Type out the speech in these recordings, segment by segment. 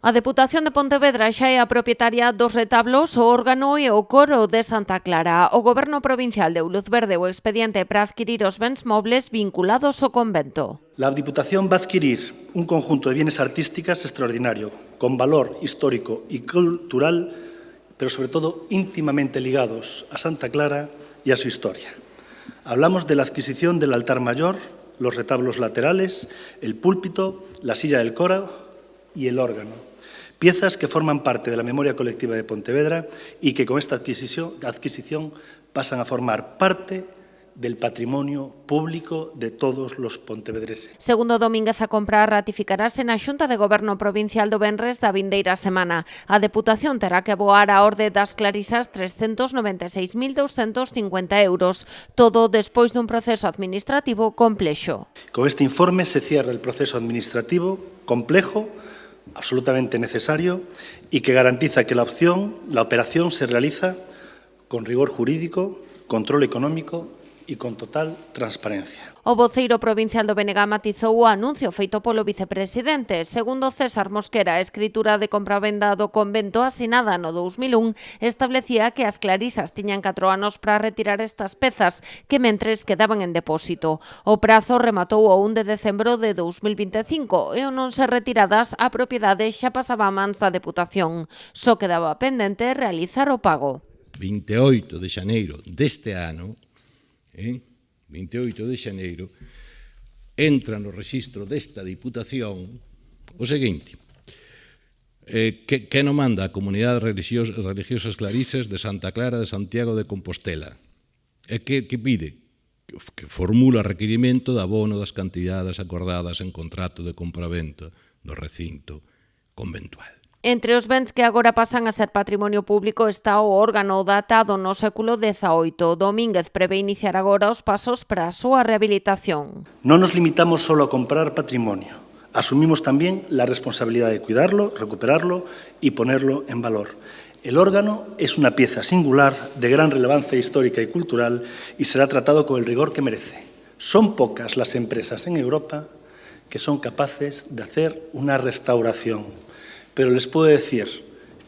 A Deputación de Pontevedra xa é a propietaria dos retablos, o órgano e o coro de Santa Clara. O Goberno Provincial deu luz verde o expediente para adquirir os bens mobles vinculados ao convento. La Diputación va a adquirir un conjunto de bienes artísticas extraordinario, con valor histórico y cultural, pero sobre todo íntimamente ligados a Santa Clara y a su historia. Hablamos de la adquisición del altar mayor, los retablos laterales, el púlpito, la silla del coro y el órgano. Piezas que forman parte de la memoria colectiva de Pontevedra y que con esta adquisición pasan a formar parte del patrimonio público de todos los pontevedreses. Segundo Domínguez, a compra ratificarase na Xunta de Goberno Provincial do venres da vindeira semana. A Deputación terá que aboar a orde das clarisas 396.250 euros, todo despois dun proceso administrativo complexo. Con este informe se cierra el proceso administrativo complejo, absolutamente necesario y que garantiza que la operación se realiza con rigor jurídico, control económico e con total transparencia. O voceiro provincial do BNG matizou o anuncio feito polo vicepresidente. Segundo César Mosquera, a escritura de compravenda do convento asinada no 2001 establecía que as clarisas tiñan 4 anos para retirar estas pezas que mentres quedaban en depósito. O prazo rematou o 1 de decembro de 2025 e ao non ser retiradas a propiedade xa pasaba a mans da Deputación. Só quedaba pendente realizar o pago. 28 de xaneiro deste ano, 28 de xaneiro, entra no rexistro desta Diputación o seguinte: que non manda a comunidade religiosas clarisas de Santa Clara de Santiago de Compostela, e que pide, que formula requirimento de abono das cantidades acordadas en contrato de compravento do recinto conventual. Entre os bens que agora pasan a ser patrimonio público está o órgano datado no século XVIII. Domínguez prevé iniciar agora os pasos para a súa rehabilitación. No nos limitamos solo a comprar patrimonio. Asumimos también la responsabilidad de cuidarlo, recuperarlo y ponerlo en valor. El órgano es una pieza singular de gran relevancia histórica y cultural y será tratado con el rigor que merece. Son pocas las empresas en Europa que son capaces de hacer una restauración. Pero les puedo decir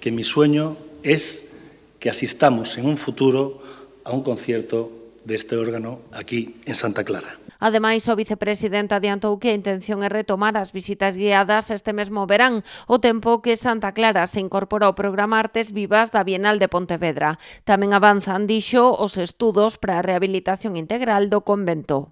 que mi sueño es que asistamos en un futuro a un concierto de este órgano aquí en Santa Clara. Ademais, o vicepresidente adiantou que a intención é retomar as visitas guiadas este mesmo verán, o tempo que Santa Clara se incorpora ao programa Artes Vivas da Bienal de Pontevedra. Tamén avanzan, dixo, os estudos para a rehabilitación integral do convento.